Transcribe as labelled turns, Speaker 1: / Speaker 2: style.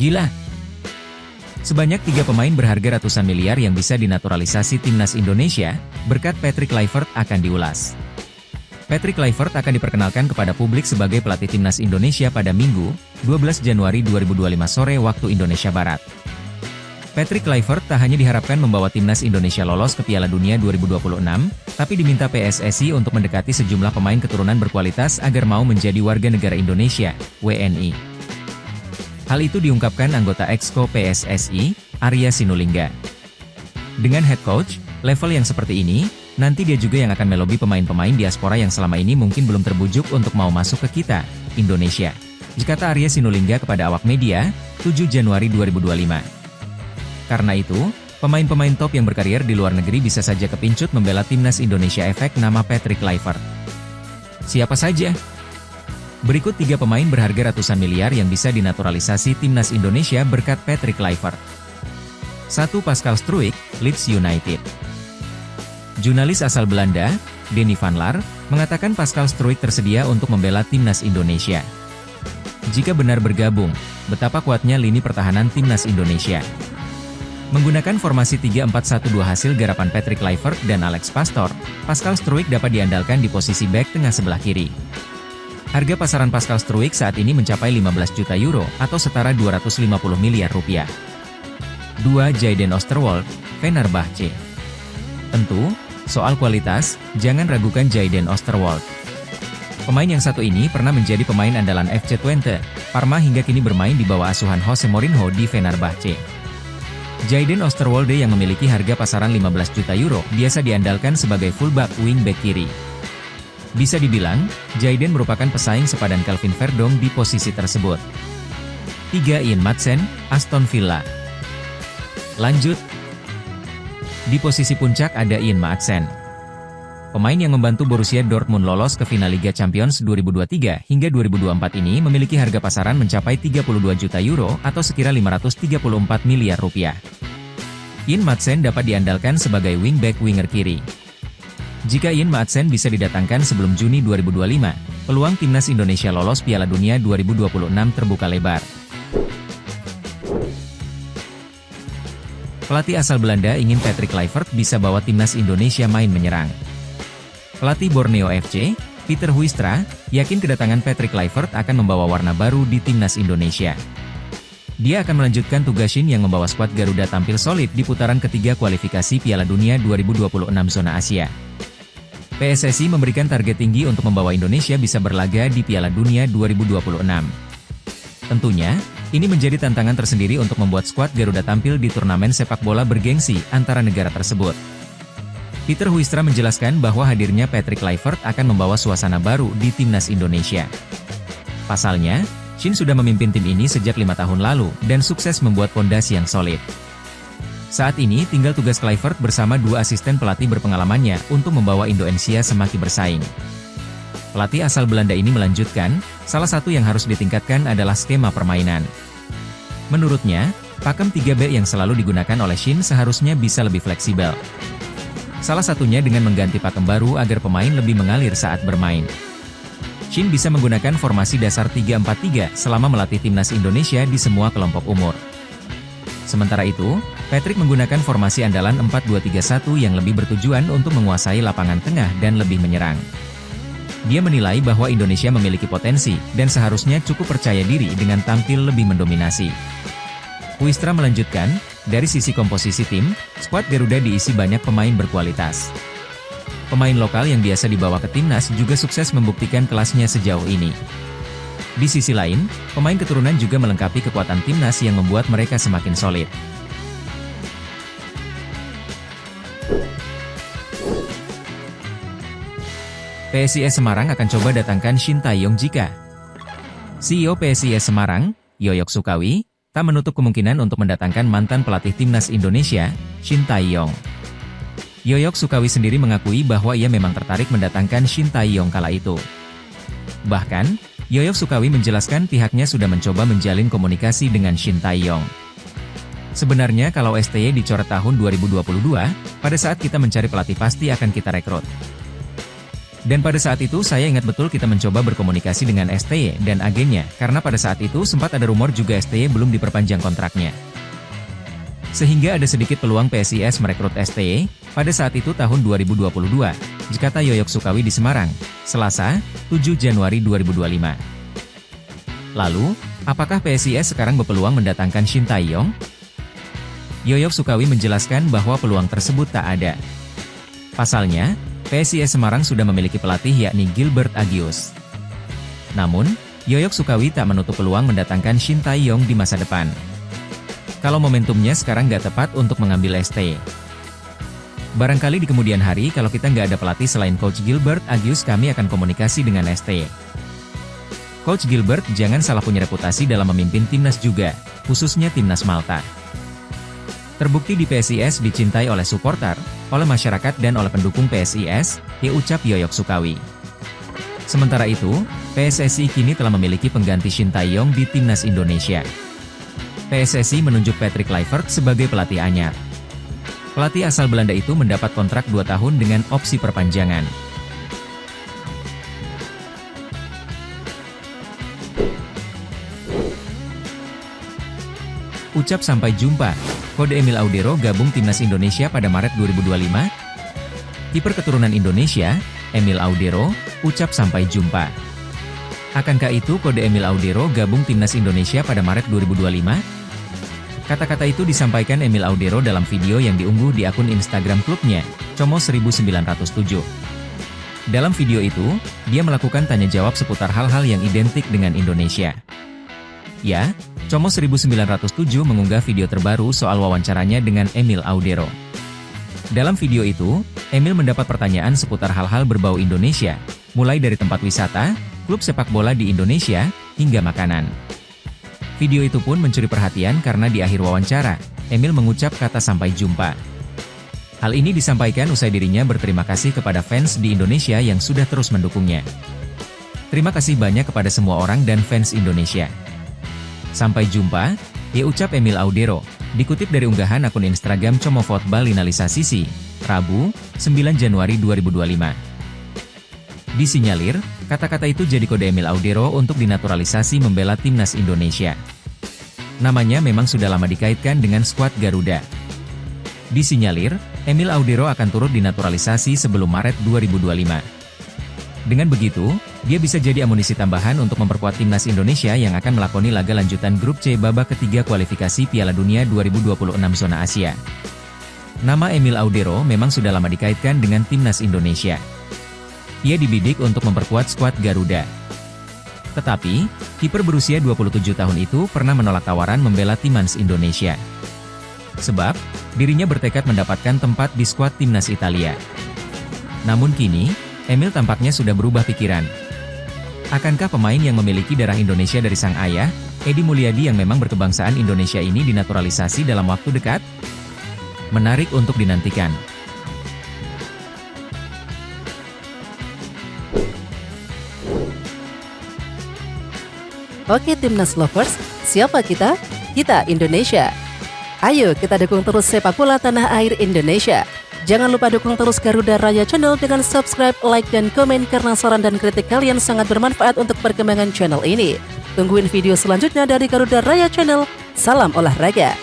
Speaker 1: Gila! Sebanyak 3 pemain berharga ratusan miliar yang bisa dinaturalisasi timnas Indonesia, berkat Patrick Kluivert akan diulas. Patrick Kluivert akan diperkenalkan kepada publik sebagai pelatih timnas Indonesia pada Minggu, 12 Januari 2025 sore waktu Indonesia Barat. Patrick Kluivert tak hanya diharapkan membawa timnas Indonesia lolos ke Piala Dunia 2026, tapi diminta PSSI untuk mendekati sejumlah pemain keturunan berkualitas agar mau menjadi warga negara Indonesia, WNI. Hal itu diungkapkan anggota Exco PSSI, Arya Sinulinga. Dengan head coach, level yang seperti ini, nanti dia juga yang akan melobi pemain-pemain diaspora yang selama ini mungkin belum terbujuk untuk mau masuk ke kita, Indonesia. Kata Arya Sinulinga kepada awak media, 7 Januari 2025. Karena itu, pemain-pemain top yang berkarier di luar negeri bisa saja kepincut membela timnas Indonesia efek nama Patrick Kluivert. Siapa saja? Berikut 3 pemain berharga ratusan miliar yang bisa dinaturalisasi timnas Indonesia berkat Patrick Kluivert. 1. Pascal Struijk, Leeds United. Jurnalis asal Belanda, Denny van Laar, mengatakan Pascal Struijk tersedia untuk membela timnas Indonesia. Jika benar bergabung, betapa kuatnya lini pertahanan timnas Indonesia. Menggunakan formasi 3-4-1-2 hasil garapan Patrick Kluivert dan Alex Pastoor, Pascal Struijk dapat diandalkan di posisi bek tengah sebelah kiri. Harga pasaran Pascal Struijk saat ini mencapai 15 juta euro atau setara 250 miliar rupiah. 2. Jayden Oosterwolde, Fenerbahce. Tentu, soal kualitas, jangan ragukan Jayden Oosterwolde. Pemain yang satu ini pernah menjadi pemain andalan FC Twente, Parma hingga kini bermain di bawah asuhan Jose Mourinho di Fenerbahce. Jayden Oosterwolde yang memiliki harga pasaran 15 juta euro biasa diandalkan sebagai fullback wingback kiri. Bisa dibilang, Jayden merupakan pesaing sepadan Calvin Verdong di posisi tersebut. 3. Ian Maatsen, Aston Villa. Lanjut. Di posisi puncak ada Ian Maatsen. Pemain yang membantu Borussia Dortmund lolos ke final Liga Champions 2023 hingga 2024 ini memiliki harga pasaran mencapai 32 juta euro atau sekira 534 miliar rupiah. Ian Maatsen dapat diandalkan sebagai wingback winger kiri. Jika Ian Maatsen bisa didatangkan sebelum Juni 2025, peluang timnas Indonesia lolos Piala Dunia 2026 terbuka lebar. Pelatih asal Belanda ingin Patrick Kluivert bisa bawa timnas Indonesia main menyerang. Pelatih Borneo FC, Peter Huistra, yakin kedatangan Patrick Kluivert akan membawa warna baru di timnas Indonesia. Dia akan melanjutkan tugas Shin yang membawa skuad Garuda tampil solid di putaran ketiga kualifikasi Piala Dunia 2026 zona Asia. PSSI memberikan target tinggi untuk membawa Indonesia bisa berlaga di Piala Dunia 2026. Tentunya, ini menjadi tantangan tersendiri untuk membuat skuad Garuda tampil di turnamen sepak bola bergengsi antara negara tersebut. Peter Huistra menjelaskan bahwa hadirnya Patrick Kluivert akan membawa suasana baru di timnas Indonesia. Pasalnya, Shin sudah memimpin tim ini sejak 5 tahun lalu dan sukses membuat fondasi yang solid. Saat ini tinggal tugas Kluivert bersama 2 asisten pelatih berpengalamannya untuk membawa Indonesia semakin bersaing. Pelatih asal Belanda ini melanjutkan, salah satu yang harus ditingkatkan adalah skema permainan. Menurutnya, pakem 3-back yang selalu digunakan oleh Shin seharusnya bisa lebih fleksibel. Salah satunya dengan mengganti pakem baru agar pemain lebih mengalir saat bermain. Shin bisa menggunakan formasi dasar 3-4-3 selama melatih timnas Indonesia di semua kelompok umur. Sementara itu, Patrick menggunakan formasi andalan 4-2-3-1 yang lebih bertujuan untuk menguasai lapangan tengah dan lebih menyerang. Dia menilai bahwa Indonesia memiliki potensi dan seharusnya cukup percaya diri dengan tampil lebih mendominasi. Huistra melanjutkan, dari sisi komposisi tim, skuad Garuda diisi banyak pemain berkualitas. Pemain lokal yang biasa dibawa ke timnas juga sukses membuktikan kelasnya sejauh ini. Di sisi lain, pemain keturunan juga melengkapi kekuatan timnas yang membuat mereka semakin solid. PSIS Semarang akan coba datangkan Shin Tae-yong jika CEO PSIS Semarang, Yoyok Sukawi, tak menutup kemungkinan untuk mendatangkan mantan pelatih timnas Indonesia, Shin Tae-yong. Yoyok Sukawi sendiri mengakui bahwa ia memang tertarik mendatangkan Shin Tae-yong kala itu. Bahkan, Yoyok Sukawi menjelaskan pihaknya sudah mencoba menjalin komunikasi dengan Shin Tae-yong. Sebenarnya kalau STY dicoret tahun 2022, pada saat kita mencari pelatih pasti akan kita rekrut. Dan pada saat itu saya ingat betul kita mencoba berkomunikasi dengan STY dan agennya, karena pada saat itu sempat ada rumor juga STY belum diperpanjang kontraknya. Sehingga ada sedikit peluang PSIS merekrut STY, pada saat itu tahun 2022, kata Yoyok Sukawi di Semarang, Selasa, 7 Januari 2025. Lalu, apakah PSIS sekarang berpeluang mendatangkan Shin Tae-yong? Yoyok Sukawi menjelaskan bahwa peluang tersebut tak ada. Pasalnya, PSIS Semarang sudah memiliki pelatih yakni Gilbert Agius. Namun, Yoyok Sukawi tak menutup peluang mendatangkan Shin Tae-yong di masa depan. Kalau momentumnya sekarang nggak tepat untuk mengambil ST. Barangkali di kemudian hari kalau kita nggak ada pelatih selain Coach Gilbert Agius, kami akan komunikasi dengan ST. Coach Gilbert jangan salah punya reputasi dalam memimpin timnas juga, khususnya timnas Malta. Terbukti di PSIS dicintai oleh supporter, oleh masyarakat dan oleh pendukung PSIS, ucap Yoyok Sukawi. Sementara itu, PSSI kini telah memiliki pengganti Shin Tae-yong di timnas Indonesia. PSSI menunjuk Patrick Kluivert sebagai pelatih anyar. Pelatih asal Belanda itu mendapat kontrak 2 tahun dengan opsi perpanjangan. Ucap sampai jumpa. Kode Emil Audero gabung timnas Indonesia pada Maret 2025. Kiper keturunan Indonesia, Emil Audero, ucap sampai jumpa. Akankah itu kode Emil Audero gabung timnas Indonesia pada Maret 2025? Kata-kata itu disampaikan Emil Audero dalam video yang diunggah di akun Instagram klubnya, Como1907. Dalam video itu, dia melakukan tanya jawab seputar hal-hal yang identik dengan Indonesia. Ya, Como1907 mengunggah video terbaru soal wawancaranya dengan Emil Audero. Dalam video itu, Emil mendapat pertanyaan seputar hal-hal berbau Indonesia, mulai dari tempat wisata, klub sepak bola di Indonesia, hingga makanan. Video itu pun mencuri perhatian karena di akhir wawancara, Emil mengucap kata sampai jumpa. Hal ini disampaikan usai dirinya berterima kasih kepada fans di Indonesia yang sudah terus mendukungnya. Terima kasih banyak kepada semua orang dan fans Indonesia. Sampai jumpa, ucap Emil Audero, dikutip dari unggahan akun Instagram Como Football Inalisa Sisi, Rabu, 9 Januari 2025. Disinyalir, kata-kata itu jadi kode Emil Audero untuk dinaturalisasi membela timnas Indonesia. Namanya memang sudah lama dikaitkan dengan skuad Garuda. Disinyalir, Emil Audero akan turut dinaturalisasi sebelum Maret 2025. Dengan begitu, dia bisa jadi amunisi tambahan untuk memperkuat timnas Indonesia yang akan melakoni laga lanjutan grup C babak ketiga kualifikasi Piala Dunia 2026 zona Asia. Nama Emil Audero memang sudah lama dikaitkan dengan timnas Indonesia. Ia dibidik untuk memperkuat skuad Garuda. Tetapi, kiper berusia 27 tahun itu pernah menolak tawaran membela timnas Indonesia. Sebab, dirinya bertekad mendapatkan tempat di skuad timnas Italia. Namun kini, Emil tampaknya sudah berubah pikiran. Akankah pemain yang memiliki darah Indonesia dari sang ayah, Edi Mulyadi yang memang berkebangsaan Indonesia ini dinaturalisasi dalam waktu dekat? Menarik untuk dinantikan.
Speaker 2: Oke Timnas Lovers, siapa kita? Kita Indonesia. Ayo kita dukung terus sepak bola tanah air Indonesia. Jangan lupa dukung terus Garuda Raya Channel dengan subscribe, like, dan komen karena saran dan kritik kalian sangat bermanfaat untuk perkembangan channel ini. Tungguin video selanjutnya dari Garuda Raya Channel. Salam olahraga.